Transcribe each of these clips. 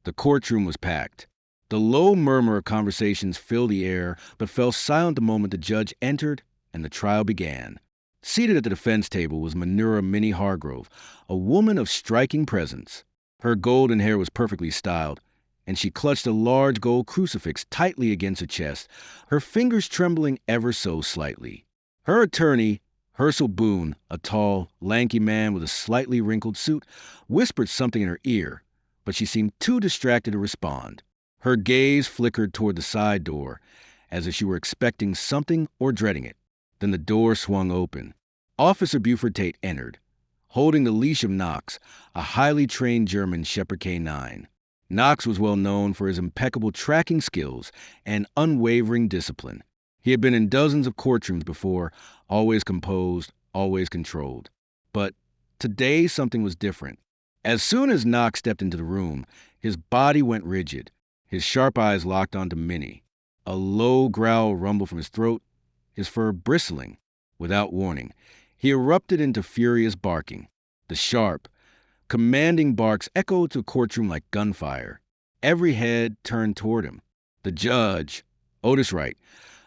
The courtroom was packed. The low murmur of conversations filled the air, but fell silent the moment the judge entered and the trial began. Seated at the defense table was Manura Minnie Hargrove, a woman of striking presence. Her golden hair was perfectly styled, and she clutched a large gold crucifix tightly against her chest, her fingers trembling ever so slightly. Her attorney, Herschel Boone, a tall, lanky man with a slightly wrinkled suit, whispered something in her ear, but she seemed too distracted to respond. Her gaze flickered toward the side door, as if she were expecting something or dreading it. Then the door swung open. Officer Buford Tate entered, holding the leash of Knox, a highly trained German Shepherd K9. Knox was well known for his impeccable tracking skills and unwavering discipline. He had been in dozens of courtrooms before, always composed, always controlled. But today something was different. As soon as Knox stepped into the room, his body went rigid, his sharp eyes locked onto Minnie. A low growl rumbled from his throat, his fur bristling. Without warning, he erupted into furious barking. The sharp, commanding barks echoed to the courtroom like gunfire. Every head turned toward him. The judge, Otis Wright,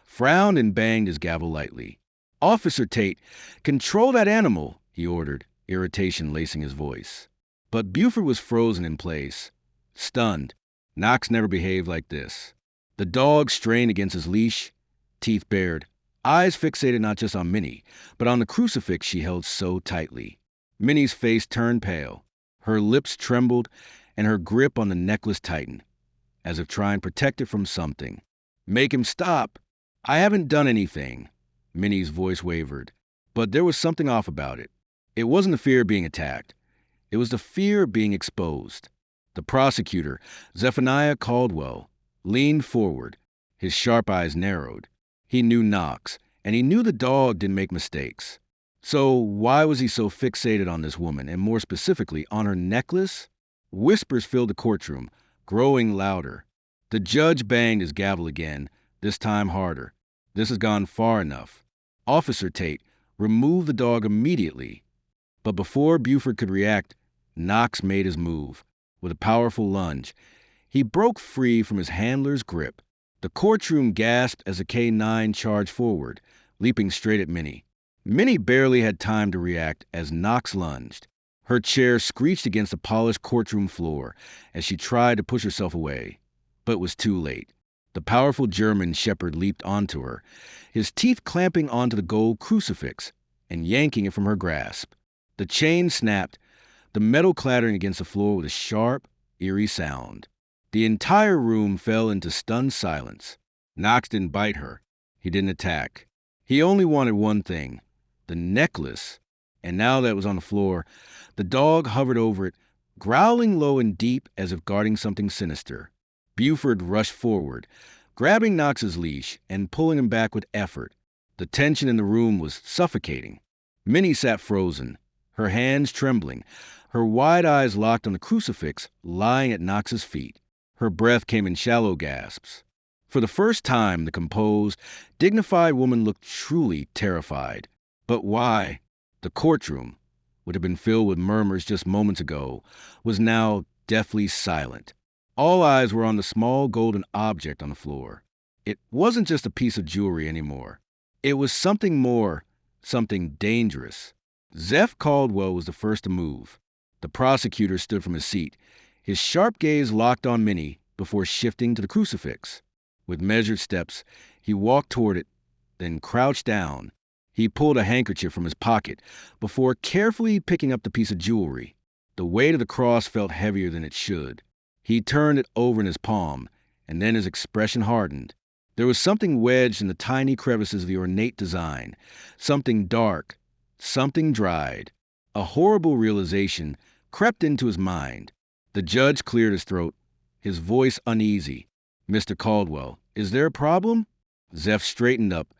frowned and banged his gavel lightly. "Officer Tate, control that animal," he ordered, irritation lacing his voice. But Buford was frozen in place, stunned. Knox never behaved like this. The dog strained against his leash, teeth bared, eyes fixated not just on Minnie, but on the crucifix she held so tightly. Minnie's face turned pale. Her lips trembled, and her grip on the necklace tightened, as if trying to protect it from something. "Make him stop. I haven't done anything." Minnie's voice wavered, but there was something off about it. It wasn't the fear of being attacked. It was the fear of being exposed. The prosecutor, Zephaniah Caldwell, leaned forward. His sharp eyes narrowed. He knew Knox, and he knew the dog didn't make mistakes. So why was he so fixated on this woman, and more specifically, on her necklace? Whispers filled the courtroom, growing louder. The judge banged his gavel again, this time harder. "This has gone far enough. Officer Tate, remove the dog immediately." But before Buford could react, Knox made his move. With a powerful lunge, he broke free from his handler's grip. The courtroom gasped as the K9 charged forward, leaping straight at Minnie. Minnie barely had time to react as Knox lunged. Her chair screeched against the polished courtroom floor as she tried to push herself away, but it was too late. The powerful German shepherd leaped onto her, his teeth clamping onto the gold crucifix and yanking it from her grasp. The chain snapped, the metal clattering against the floor with a sharp, eerie sound. The entire room fell into stunned silence. Knox didn't bite her. He didn't attack. He only wanted one thing, the necklace. And now that it was on the floor, the dog hovered over it, growling low and deep as if guarding something sinister. Buford rushed forward, grabbing Knox's leash and pulling him back with effort. The tension in the room was suffocating. Minnie sat frozen, her hands trembling, her wide eyes locked on the crucifix lying at Knox's feet. Her breath came in shallow gasps. For the first time, the composed, dignified woman looked truly terrified. But why? The courtroom, which had been filled with murmurs just moments ago, was now deathly silent. All eyes were on the small golden object on the floor. It wasn't just a piece of jewelry anymore. It was something more, something dangerous. Zeph Caldwell was the first to move. The prosecutor stood from his seat, his sharp gaze locked on Minnie before shifting to the crucifix. With measured steps, he walked toward it, then crouched down. He pulled a handkerchief from his pocket before carefully picking up the piece of jewelry. The weight of the cross felt heavier than it should. He turned it over in his palm, and then his expression hardened. There was something wedged in the tiny crevices of the ornate design, something dark, something dried. A horrible realization crept into his mind. The judge cleared his throat, his voice uneasy. "Mr. Caldwell, is there a problem?" Zeph straightened up,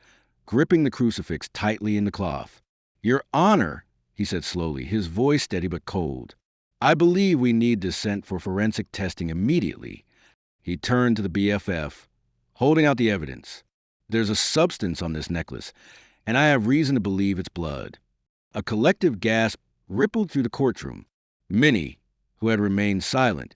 gripping the crucifix tightly in the cloth. "Your Honor," he said slowly, his voice steady but cold, "I believe we need this sent for forensic testing immediately." He turned to the BFF, holding out the evidence. "There's a substance on this necklace, and I have reason to believe it's blood." A collective gasp rippled through the courtroom. Minnie, who had remained silent,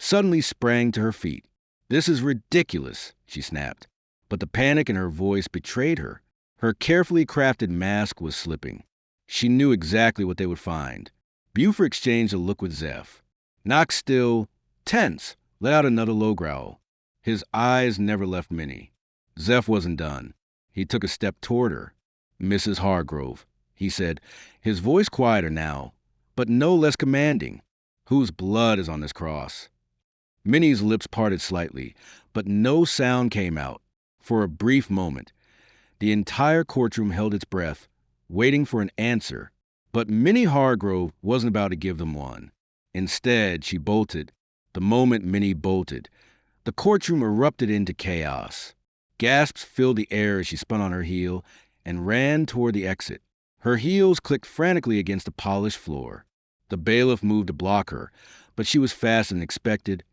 suddenly sprang to her feet. "This is ridiculous," she snapped. But the panic in her voice betrayed her. Her carefully crafted mask was slipping. She knew exactly what they would find. Buford exchanged a look with Zeph. Knox, still tense, let out another low growl. His eyes never left Minnie. Zeph wasn't done. He took a step toward her. "Mrs. Hargrove," he said, his voice quieter now, but no less commanding. "Whose blood is on this cross?" Minnie's lips parted slightly, but no sound came out. For a brief moment, the entire courtroom held its breath, waiting for an answer. But Minnie Hargrove wasn't about to give them one. Instead, she bolted. The moment Minnie bolted, the courtroom erupted into chaos. Gasps filled the air as she spun on her heel and ran toward the exit. Her heels clicked frantically against the polished floor. The bailiff moved to block her, but she was faster than expected,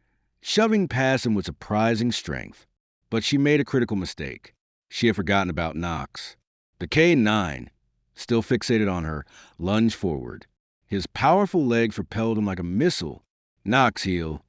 shoving past him with surprising strength. But she made a critical mistake. She had forgotten about Knox. The K-9, still fixated on her, lunged forward. His powerful legs propelled him like a missile. "Knox, heel,"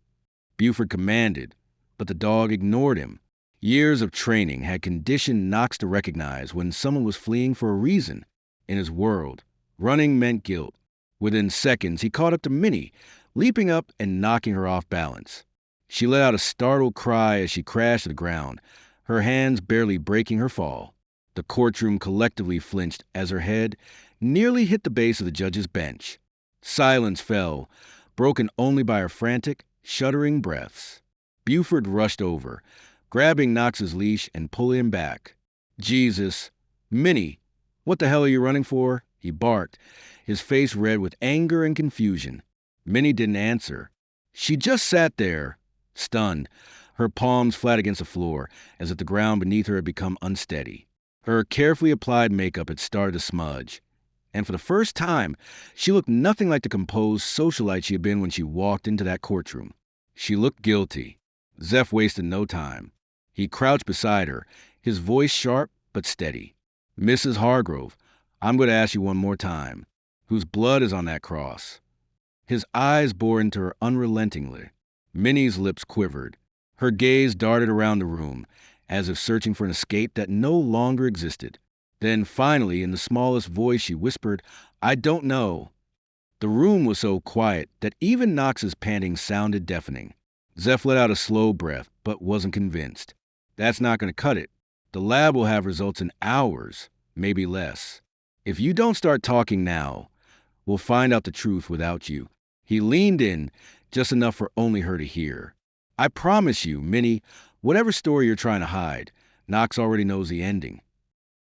Buford commanded, but the dog ignored him. Years of training had conditioned Knox to recognize when someone was fleeing for a reason. In his world, running meant guilt. Within seconds, he caught up to Minnie, leaping up and knocking her off balance. She let out a startled cry as she crashed to the ground, her hands barely breaking her fall. The courtroom collectively flinched as her head nearly hit the base of the judge's bench. Silence fell, broken only by her frantic, shuddering breaths. Buford rushed over, grabbing Knox's leash and pulling him back. "Jesus. Minnie, what the hell are you running for?" he barked, his face red with anger and confusion. Minnie didn't answer. She just sat there, stunned, her palms flat against the floor, as if the ground beneath her had become unsteady. Her carefully applied makeup had started to smudge, and for the first time, she looked nothing like the composed socialite she had been when she walked into that courtroom. She looked guilty. Zeph wasted no time. He crouched beside her, his voice sharp but steady. "Mrs. Hargrove, I'm going to ask you one more time. Whose blood is on that cross?" His eyes bore into her unrelentingly. Minnie's lips quivered. Her gaze darted around the room, as if searching for an escape that no longer existed. Then finally, in the smallest voice, she whispered, "I don't know." The room was so quiet that even Knox's panting sounded deafening. Zeph let out a slow breath, but wasn't convinced. "That's not going to cut it. The lab will have results in hours, maybe less. If you don't start talking now, we'll find out the truth without you." He leaned in, just enough for only her to hear. "I promise you, Minnie, whatever story you're trying to hide, Knox already knows the ending."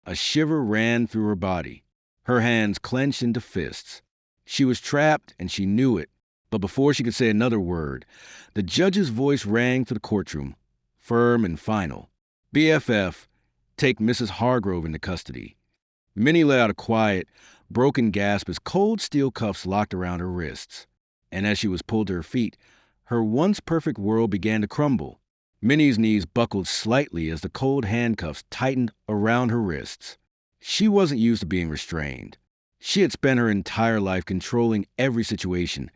A shiver ran through her body. Her hands clenched into fists. She was trapped, and she knew it. But before she could say another word, the judge's voice rang through the courtroom, firm and final. "BFF, take Mrs. Hargrove into custody." Minnie let out a quiet, broken gasp as cold steel cuffs locked around her wrists. And as she was pulled to her feet, her once perfect world began to crumble. Minnie's knees buckled slightly as the cold handcuffs tightened around her wrists. She wasn't used to being restrained. She had spent her entire life controlling every situation,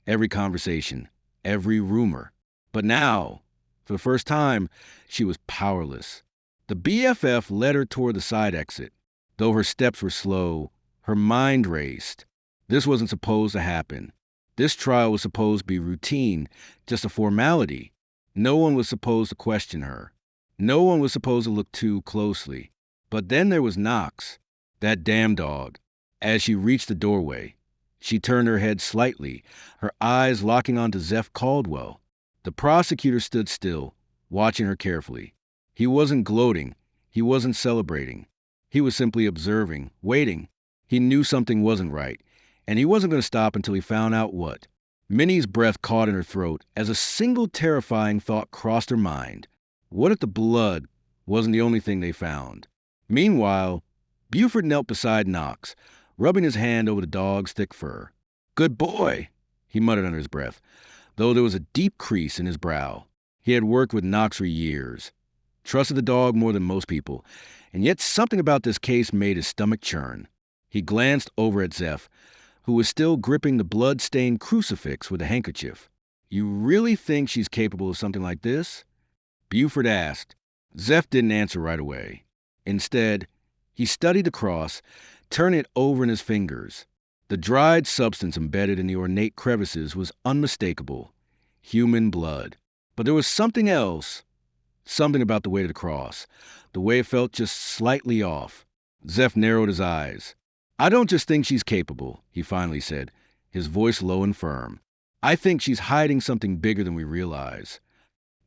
every conversation, every rumor. But now, for the first time, she was powerless. The BFF led her toward the side exit. Though her steps were slow, her mind raced. This wasn't supposed to happen. This trial was supposed to be routine, just a formality. No one was supposed to question her. No one was supposed to look too closely. But then there was Knox, that damn dog. As she reached the doorway, she turned her head slightly, her eyes locking onto Zeph Caldwell. The prosecutor stood still, watching her carefully. He wasn't gloating. He wasn't celebrating. He was simply observing, waiting. He knew something wasn't right, and he wasn't going to stop until he found out what. Minnie's breath caught in her throat as a single terrifying thought crossed her mind. What if the blood wasn't the only thing they found? Meanwhile, Buford knelt beside Knox, rubbing his hand over the dog's thick fur. "Good boy," he muttered under his breath, though there was a deep crease in his brow. He had worked with Knox for years, trusted the dog more than most people, and yet something about this case made his stomach churn. He glanced over at Zeph, who was still gripping the blood-stained crucifix with a handkerchief. You really think she's capable of something like this? Buford asked. Zeph didn't answer right away. Instead, he studied the cross, turning it over in his fingers. The dried substance embedded in the ornate crevices was unmistakable. Human blood. But there was something else. Something about the weight of the cross. The way it felt just slightly off. Zeph narrowed his eyes. I don't just think she's capable, he finally said, his voice low and firm. I think she's hiding something bigger than we realize.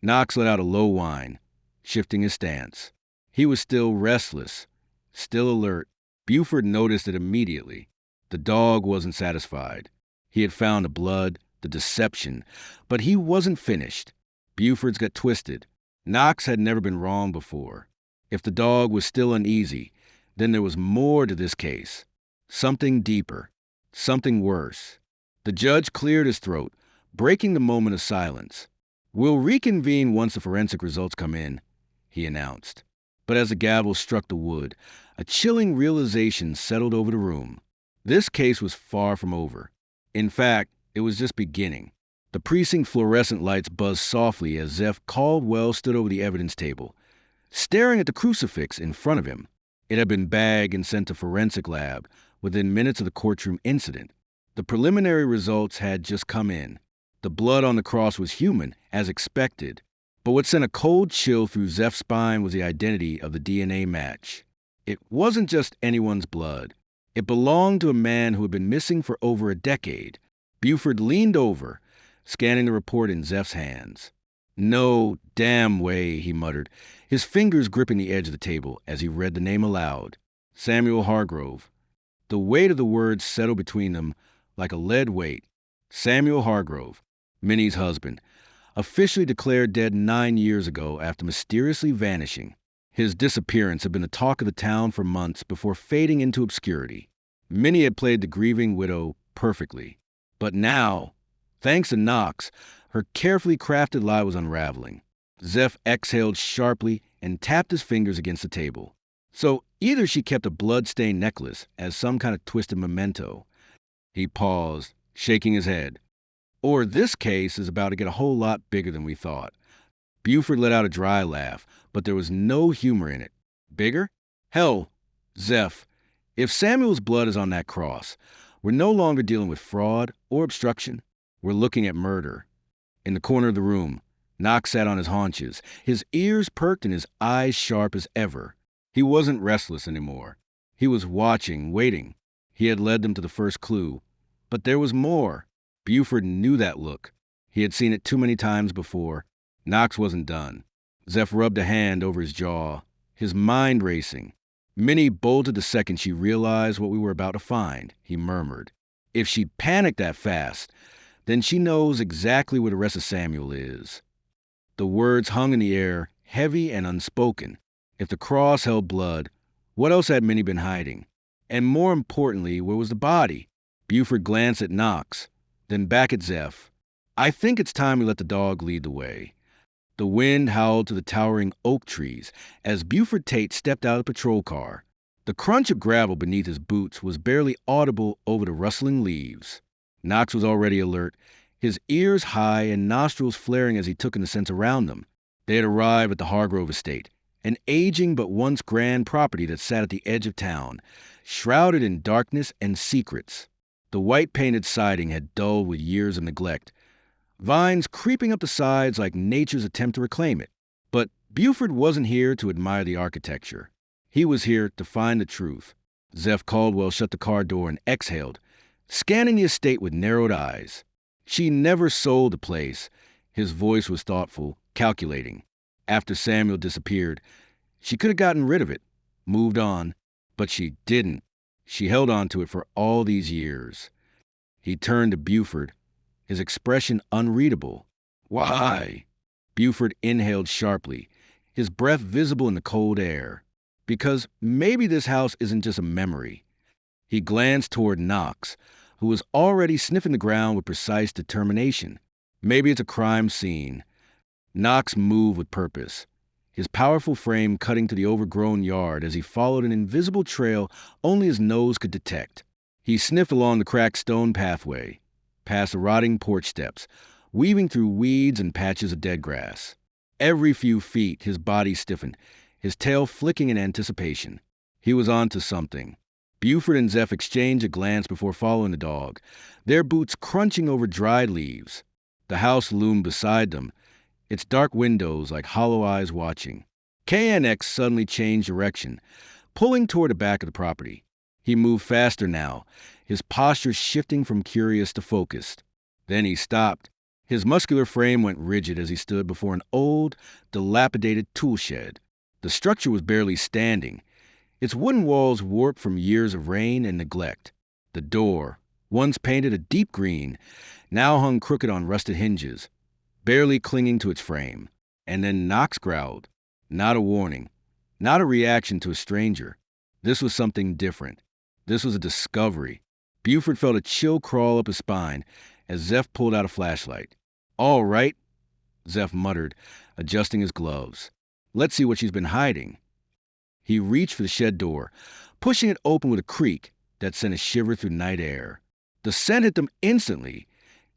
Knox let out a low whine, shifting his stance. He was still restless, still alert. Buford noticed it immediately. The dog wasn't satisfied. He had found the blood, the deception, but he wasn't finished. Buford's got twisted. Knox had never been wrong before. If the dog was still uneasy, then there was more to this case. Something deeper. Something worse. The judge cleared his throat, breaking the moment of silence. We'll reconvene once the forensic results come in, he announced. But as the gavel struck the wood, a chilling realization settled over the room. This case was far from over. In fact, it was just beginning. The precinct fluorescent lights buzzed softly as Zeph Caldwell stood over the evidence table, staring at the crucifix in front of him. It had been bagged and sent to forensic lab within minutes of the courtroom incident. The preliminary results had just come in. The blood on the cross was human, as expected. But what sent a cold chill through Zeph's spine was the identity of the DNA match. It wasn't just anyone's blood. It belonged to a man who had been missing for over a decade. Buford leaned over, scanning the report in Zeph's hands. No damn way, he muttered, his fingers gripping the edge of the table as he read the name aloud. Samuel Hargrove. The weight of the words settled between them like a lead weight. Samuel Hargrove, Minnie's husband, officially declared dead 9 years ago after mysteriously vanishing. His disappearance had been the talk of the town for months before fading into obscurity. Minnie had played the grieving widow perfectly. But now, thanks to Knox, her carefully crafted lie was unraveling. Zeph exhaled sharply and tapped his fingers against the table. So either she kept a blood-stained necklace as some kind of twisted memento. He paused, shaking his head. Or this case is about to get a whole lot bigger than we thought. Buford let out a dry laugh, but there was no humor in it. Bigger? Hell, Zeph, if Samuel's blood is on that cross, we're no longer dealing with fraud or obstruction. We're looking at murder. In the corner of the room, Knox sat on his haunches, his ears perked and his eyes sharp as ever. He wasn't restless anymore. He was watching, waiting. He had led them to the first clue. But there was more. Buford knew that look. He had seen it too many times before. Knox wasn't done. Zeph rubbed a hand over his jaw, his mind racing. Minnie bolted the second she realized what we were about to find, he murmured. If she panicked that fast, then she knows exactly where the rest of Samuel is. The words hung in the air, heavy and unspoken. If the cross held blood, what else had Minnie been hiding? And more importantly, where was the body? Buford glanced at Knox, then back at Zeph. I think it's time we let the dog lead the way. The wind howled to the towering oak trees as Buford Tate stepped out of the patrol car. The crunch of gravel beneath his boots was barely audible over the rustling leaves. Knox was already alert, his ears high and nostrils flaring as he took in the scents around them. They had arrived at the Hargrove estate, an aging but once grand property that sat at the edge of town, shrouded in darkness and secrets. The white-painted siding had dulled with years of neglect, vines creeping up the sides like nature's attempt to reclaim it. But Buford wasn't here to admire the architecture. He was here to find the truth. Zeph Caldwell shut the car door and exhaled, scanning the estate with narrowed eyes. She never sold the place. His voice was thoughtful, calculating. After Samuel disappeared, she could have gotten rid of it, moved on, but she didn't. She held on to it for all these years. He turned to Buford, his expression unreadable. Why? Buford inhaled sharply, his breath visible in the cold air. Because maybe this house isn't just a memory. He glanced toward Knox, who was already sniffing the ground with precise determination. Maybe it's a crime scene. Knox moved with purpose, his powerful frame cutting to the overgrown yard as he followed an invisible trail only his nose could detect. He sniffed along the cracked stone pathway, past the rotting porch steps, weaving through weeds and patches of dead grass. Every few feet, his body stiffened, his tail flicking in anticipation. He was on to something. Buford and Zeph exchanged a glance before following the dog, their boots crunching over dried leaves. The house loomed beside them, its dark windows like hollow eyes watching. KNX suddenly changed direction, pulling toward the back of the property. He moved faster now, his posture shifting from curious to focused. Then he stopped. His muscular frame went rigid as he stood before an old, dilapidated tool shed. The structure was barely standing, its wooden walls warped from years of rain and neglect. The door, once painted a deep green, now hung crooked on rusted hinges, barely clinging to its frame. And then Knox growled. Not a warning, not a reaction to a stranger. This was something different. This was a discovery. Buford felt a chill crawl up his spine as Zeph pulled out a flashlight. "All right," Zeph muttered, adjusting his gloves. "Let's see what she's been hiding." He reached for the shed door, pushing it open with a creak that sent a shiver through night air. The scent hit them instantly.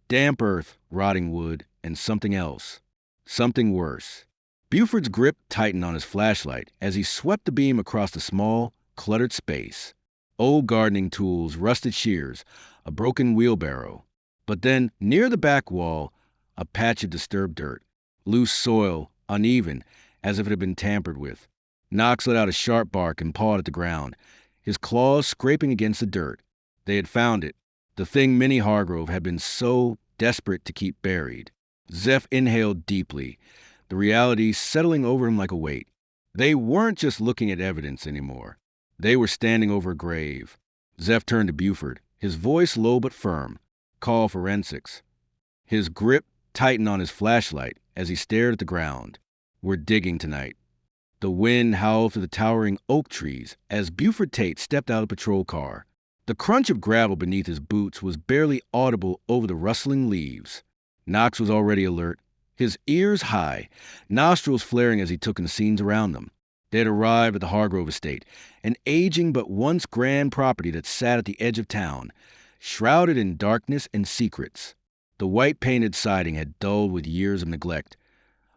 Damp earth, rotting wood, and something else. Something worse. Buford's grip tightened on his flashlight as he swept the beam across the small, cluttered space. Old gardening tools, rusted shears, a broken wheelbarrow. But then, near the back wall, a patch of disturbed dirt. Loose soil, uneven, as if it had been tampered with. Knox let out a sharp bark and pawed at the ground, his claws scraping against the dirt. They had found it, the thing Minnie Hargrove had been so desperate to keep buried. Zeph inhaled deeply, the reality settling over him like a weight. They weren't just looking at evidence anymore. They were standing over a grave. Zeph turned to Buford, his voice low but firm. "Call forensics." His grip tightened on his flashlight as he stared at the ground. "We're digging tonight." The wind howled through the towering oak trees as Buford Tate stepped out of the patrol car. The crunch of gravel beneath his boots was barely audible over the rustling leaves. Knox was already alert, his ears high, nostrils flaring as he took in the scenes around them. They had arrived at the Hargrove estate, an aging but once grand property that sat at the edge of town, shrouded in darkness and secrets. The white-painted siding had dulled with years of neglect,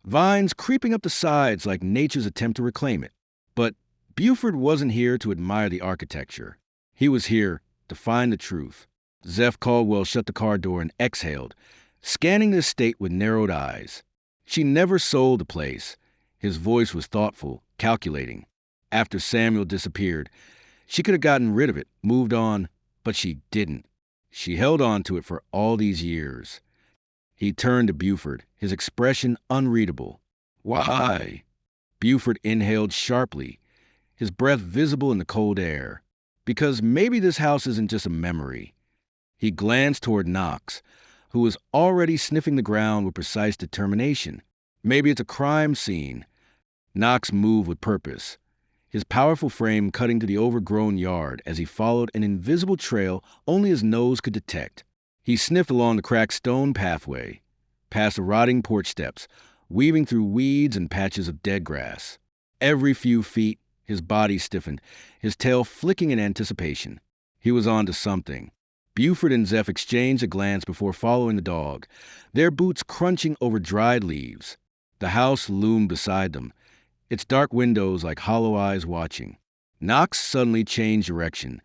vines creeping up the sides like nature's attempt to reclaim it. But Buford wasn't here to admire the architecture. He was here to find the truth. Zeph Caldwell shut the car door and exhaled, scanning the estate with narrowed eyes. She never sold the place. His voice was thoughtful, calculating. After Samuel disappeared, she could have gotten rid of it, moved on, but she didn't. She held on to it for all these years. He turned to Buford, his expression unreadable. "Why?" Buford inhaled sharply, his breath visible in the cold air. "Because maybe this house isn't just a memory." He glanced toward Knox, who was already sniffing the ground with precise determination. "Maybe it's a crime scene." Knox moved with purpose, his powerful frame cutting through the overgrown yard as he followed an invisible trail only his nose could detect. He sniffed along the cracked stone pathway, past the rotting porch steps, weaving through weeds and patches of dead grass. Every few feet, his body stiffened, his tail flicking in anticipation. He was on to something. Buford and Zeph exchanged a glance before following the dog, their boots crunching over dried leaves. The house loomed beside them, its dark windows like hollow eyes watching. Knox suddenly changed direction,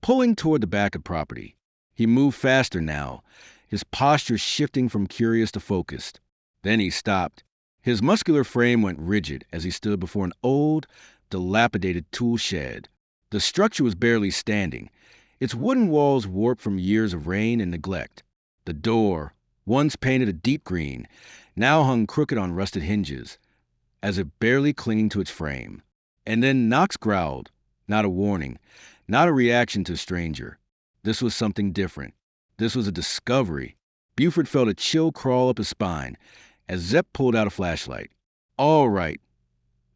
pulling toward the back of the property. He moved faster now, his posture shifting from curious to focused. Then he stopped. His muscular frame went rigid as he stood before an old, dilapidated tool shed. The structure was barely standing, its wooden walls warped from years of rain and neglect. The door, once painted a deep green, now hung crooked on rusted hinges, as if barely clinging to its frame. And then Knox growled. Not a warning, not a reaction to a stranger. This was something different. This was a discovery. Buford felt a chill crawl up his spine as Zeph pulled out a flashlight. "All right,"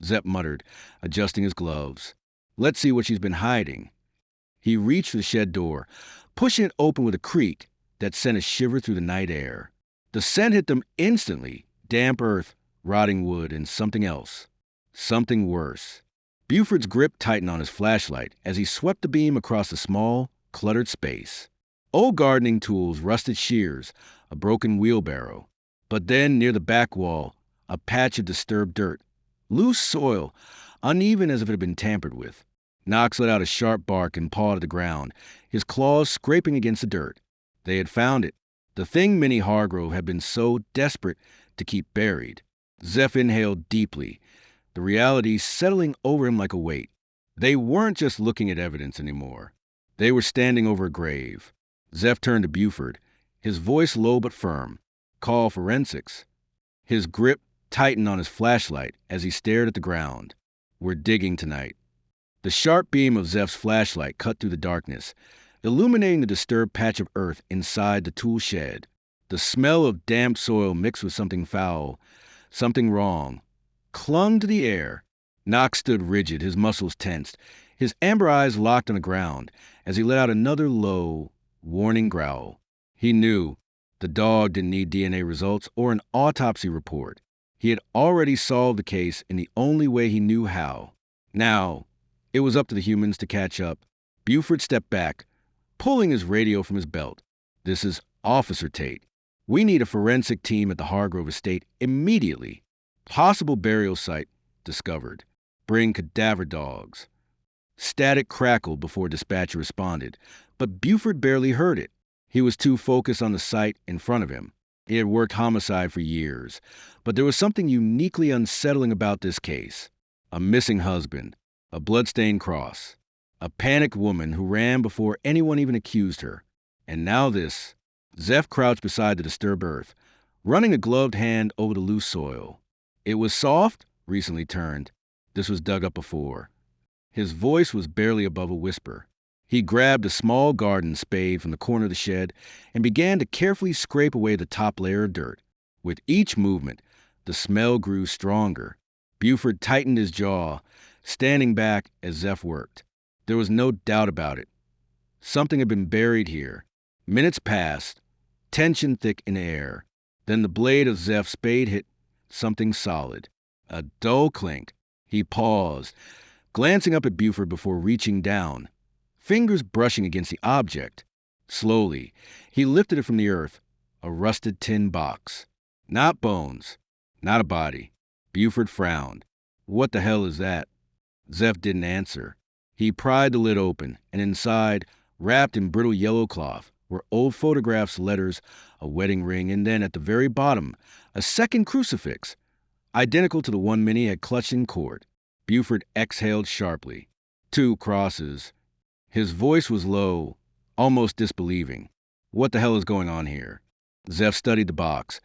Zeph muttered, adjusting his gloves. "Let's see what she's been hiding." He reached for the shed door, pushing it open with a creak that sent a shiver through the night air. The scent hit them instantly, damp earth, rotting wood, and something else. Something worse. Buford's grip tightened on his flashlight as he swept the beam across the small, cluttered space. Old gardening tools, rusted shears, a broken wheelbarrow. But then, near the back wall, a patch of disturbed dirt. Loose soil, uneven as if it had been tampered with. Knox let out a sharp bark and pawed at the ground, his claws scraping against the dirt. They had found it, the thing Minnie Hargrove had been so desperate to keep buried. Zeph inhaled deeply, the reality settling over him like a weight. They weren't just looking at evidence anymore. They were standing over a grave. Zeph turned to Buford, his voice low but firm. Call forensics. His grip tightened on his flashlight as he stared at the ground. We're digging tonight. The sharp beam of Zeph's flashlight cut through the darkness, illuminating the disturbed patch of earth inside the tool shed. The smell of damp soil mixed with something foul, something wrong, clung to the air. Knox stood rigid, his muscles tensed, his amber eyes locked on the ground as he let out another low, warning growl. He knew the dog didn't need DNA results or an autopsy report. He had already solved the case in the only way he knew how. Now, it was up to the humans to catch up. Buford stepped back, pulling his radio from his belt. This is Officer Tate. We need a forensic team at the Hargrove estate immediately. Possible burial site discovered. Bring cadaver dogs. Static crackled before dispatcher responded, but Buford barely heard it. He was too focused on the site in front of him. He had worked homicide for years, but there was something uniquely unsettling about this case. A missing husband, a bloodstained cross, a panicked woman who ran before anyone even accused her. And now this. Zeph crouched beside the disturbed earth, running a gloved hand over the loose soil. It was soft, recently turned. This was dug up before. His voice was barely above a whisper. He grabbed a small garden spade from the corner of the shed and began to carefully scrape away the top layer of dirt. With each movement, the smell grew stronger. Buford tightened his jaw, standing back as Zeph worked. There was no doubt about it. Something had been buried here. Minutes passed, tension thick in the air. Then the blade of Zeph's spade hit something solid. A dull clink. He paused, glancing up at Buford before reaching down, fingers brushing against the object. Slowly, he lifted it from the earth, a rusted tin box. Not bones, not a body. Buford frowned. What the hell is that? Zeph didn't answer. He pried the lid open, and inside, wrapped in brittle yellow cloth, were old photographs, letters, a wedding ring, and then at the very bottom, a second crucifix, identical to the one Minnie had clutched in court. Buford exhaled sharply. 2 crosses. His voice was low, almost disbelieving. What the hell is going on here? Zeph studied the box,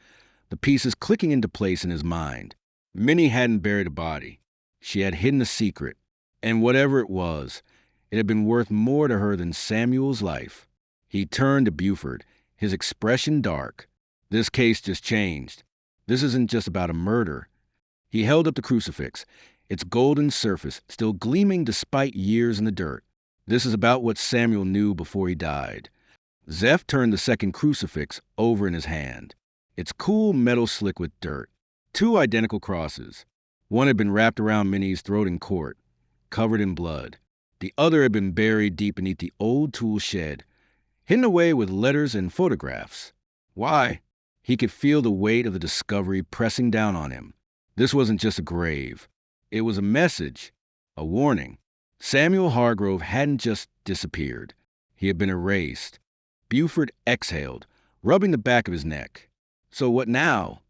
the pieces clicking into place in his mind. Minnie hadn't buried a body. She had hidden a secret, and whatever it was, it had been worth more to her than Samuel's life. He turned to Buford, his expression dark. This case just changed. This isn't just about a murder. He held up the crucifix, its golden surface still gleaming despite years in the dirt. This is about what Samuel knew before he died. Zeph turned the second crucifix over in his hand. Its cool metal slick with dirt. 2 identical crosses. One had been wrapped around Minnie's throat in court, covered in blood. The other had been buried deep beneath the old tool shed, hidden away with letters and photographs. Why? He could feel the weight of the discovery pressing down on him. This wasn't just a grave. It was a message, a warning. Samuel Hargrove hadn't just disappeared. He had been erased. Buford exhaled, rubbing the back of his neck. So what now?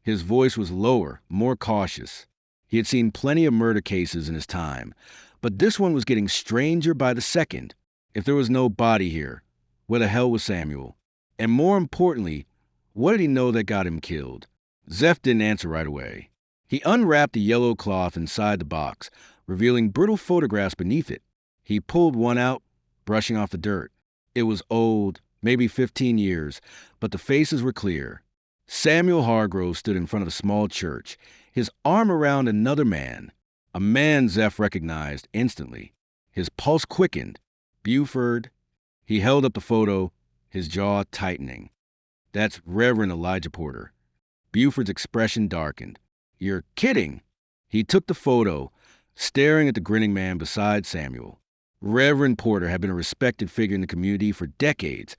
His voice was lower, more cautious. He had seen plenty of murder cases in his time, but this one was getting stranger by the second. If there was no body here, where the hell was Samuel? And more importantly, what did he know that got him killed? Zeph didn't answer right away. He unwrapped the yellow cloth inside the box, revealing brittle photographs beneath it. He pulled one out, brushing off the dirt. It was old, maybe 15 years, but the faces were clear. Samuel Hargrove stood in front of a small church, his arm around another man. A man Zeph recognized instantly. His pulse quickened. Buford. He held up the photo, his jaw tightening. That's Reverend Elijah Porter. Buford's expression darkened. You're kidding. He took the photo, staring at the grinning man beside Samuel. Reverend Porter had been a respected figure in the community for decades,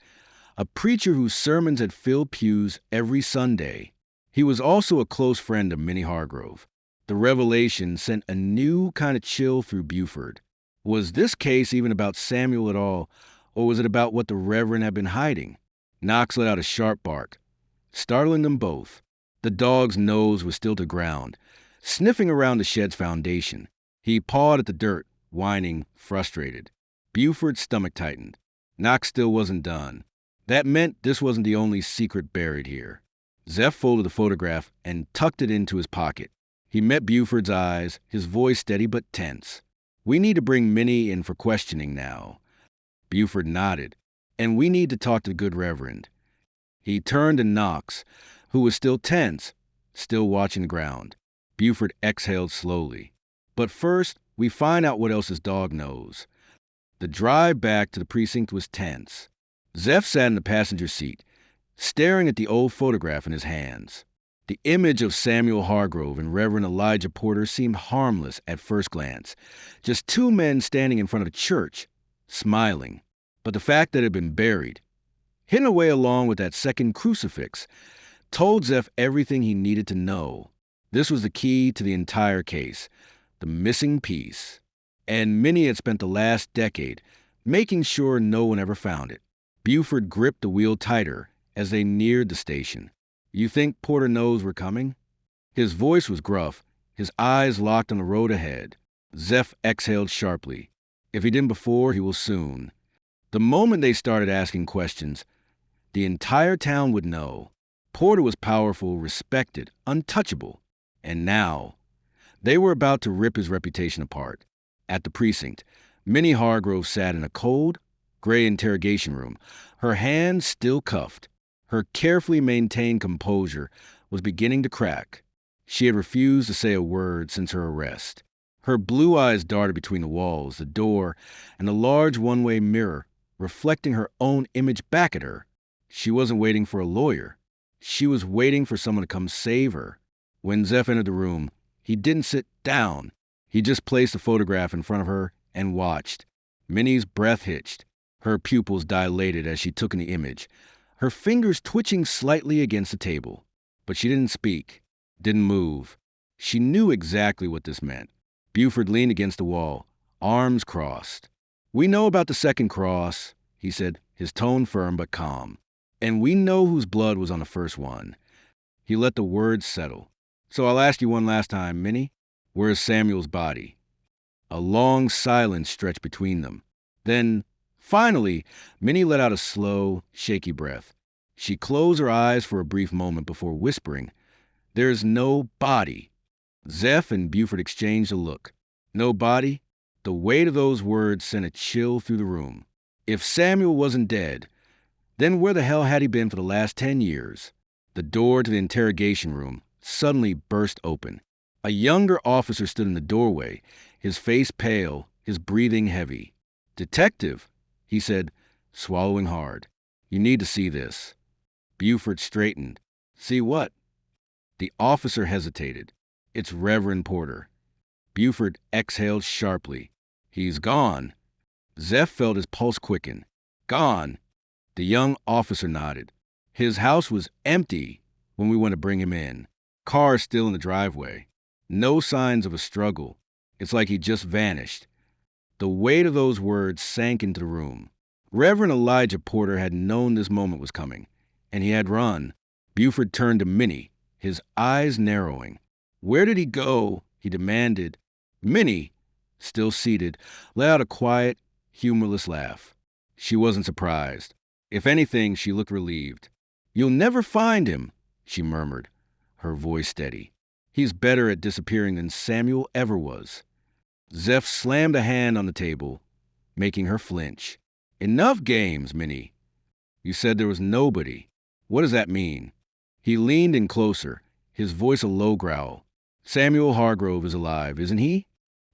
a preacher whose sermons had filled pews every Sunday. He was also a close friend of Minnie Hargrove. The revelation sent a new kind of chill through Buford. Was this case even about Samuel at all, or was it about what the Reverend had been hiding? Knox let out a sharp bark, startling them both. The dog's nose was still to ground, sniffing around the shed's foundation. He pawed at the dirt, whining, frustrated. Buford's stomach tightened. Knox still wasn't done. That meant this wasn't the only secret buried here. Zeph folded the photograph and tucked it into his pocket. He met Buford's eyes, his voice steady but tense. "We need to bring Minnie in for questioning now." Buford nodded. "And we need to talk to the good Reverend." He turned to Knox, who was still tense, still watching the ground. Buford exhaled slowly. "But first, we find out what else his dog knows." The drive back to the precinct was tense. Zeph sat in the passenger seat, staring at the old photograph in his hands. The image of Samuel Hargrove and Reverend Elijah Porter seemed harmless at first glance. Just two men standing in front of a church, smiling. But the fact that it had been buried, hidden away along with that second crucifix, told Zeph everything he needed to know. This was the key to the entire case, the missing piece. And Minnie had spent the last decade making sure no one ever found it. Buford gripped the wheel tighter as they neared the station. "You think Porter knows we're coming?" His voice was gruff, his eyes locked on the road ahead. Zeph exhaled sharply. If he didn't before, he will soon. The moment they started asking questions, the entire town would know. Porter was powerful, respected, untouchable. And now, they were about to rip his reputation apart. At the precinct, Minnie Hargrove sat in a cold, gray interrogation room, her hands still cuffed. Her carefully maintained composure was beginning to crack. She had refused to say a word since her arrest. Her blue eyes darted between the walls, the door, and the large one-way mirror, reflecting her own image back at her. She wasn't waiting for a lawyer. She was waiting for someone to come save her. When Zeph entered the room, he didn't sit down. He just placed the photograph in front of her and watched. Minnie's breath hitched. Her pupils dilated as she took in the image, her fingers twitching slightly against the table. But she didn't speak, didn't move. She knew exactly what this meant. Buford leaned against the wall, arms crossed. "We know about the second cross," he said, his tone firm but calm. "And we know whose blood was on the first one." He let the words settle. "So I'll ask you one last time, Minnie. Where's Samuel's body?" A long silence stretched between them. Then, finally, Minnie let out a slow, shaky breath. She closed her eyes for a brief moment before whispering, "There's no body." Zeph and Buford exchanged a look. No body? The weight of those words sent a chill through the room. If Samuel wasn't dead, then where the hell had he been for the last 10 years? The door to the interrogation room suddenly burst open. A younger officer stood in the doorway, his face pale, his breathing heavy. "Detective," he said, swallowing hard. "You need to see this." Buford straightened. "See what?" The officer hesitated. "It's Reverend Porter." Buford exhaled sharply. "He's gone." Zeph felt his pulse quicken. "Gone?" The young officer nodded. "His house was empty when we went to bring him in. Car still in the driveway. No signs of a struggle. It's like he just vanished." The weight of those words sank into the room. Reverend Elijah Porter had known this moment was coming, and he had run. Buford turned to Minnie, his eyes narrowing. "Where did he go?" he demanded. Minnie, still seated, let out a quiet, humorless laugh. She wasn't surprised. If anything, she looked relieved. "You'll never find him," she murmured, her voice steady. "He's better at disappearing than Samuel ever was." Zeph slammed a hand on the table, making her flinch. "Enough games, Minnie. You said there was nobody. What does that mean?" He leaned in closer, his voice a low growl. "Samuel Hargrove is alive, isn't he?"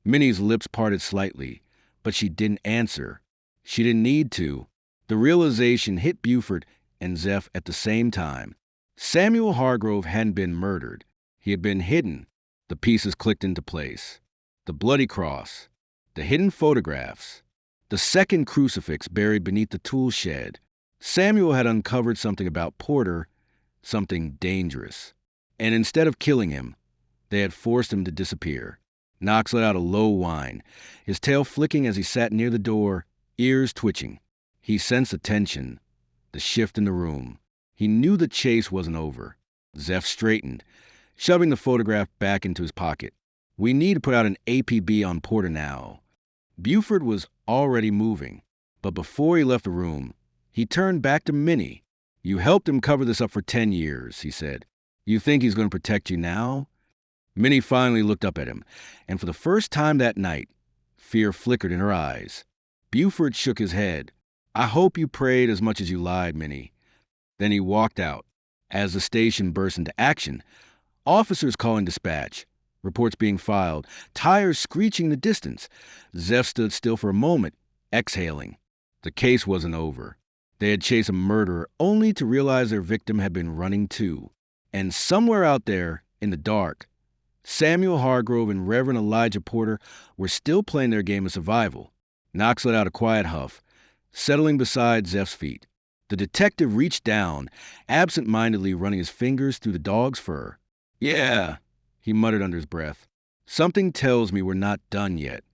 Minnie's lips parted slightly, but she didn't answer. She didn't need to. The realization hit Buford and Zeph at the same time. Samuel Hargrove hadn't been murdered. He had been hidden. The pieces clicked into place. The bloody cross, the hidden photographs, the second crucifix buried beneath the tool shed. Samuel had uncovered something about Porter, something dangerous. And instead of killing him, they had forced him to disappear. Knox let out a low whine, his tail flicking as he sat near the door, ears twitching. He sensed the tension, the shift in the room. He knew the chase wasn't over. Zeph straightened, shoving the photograph back into his pocket. We need to put out an APB on Porter now. Buford was already moving, but before he left the room, he turned back to Minnie. You helped him cover this up for 10 years, he said. You think he's going to protect you now? Minnie finally looked up at him, and for the first time that night, fear flickered in her eyes. Buford shook his head. I hope you prayed as much as you lied, Minnie. Then he walked out. As the station burst into action, officers calling dispatch, reports being filed, tires screeching in the distance. Zeph stood still for a moment, exhaling. The case wasn't over. They had chased a murderer only to realize their victim had been running too. And somewhere out there, in the dark, Samuel Hargrove and Reverend Elijah Porter were still playing their game of survival. Knox let out a quiet huff, settling beside Zeph's feet. The detective reached down, absent-mindedly running his fingers through the dog's fur. Yeah, he muttered under his breath. Something tells me we're not done yet.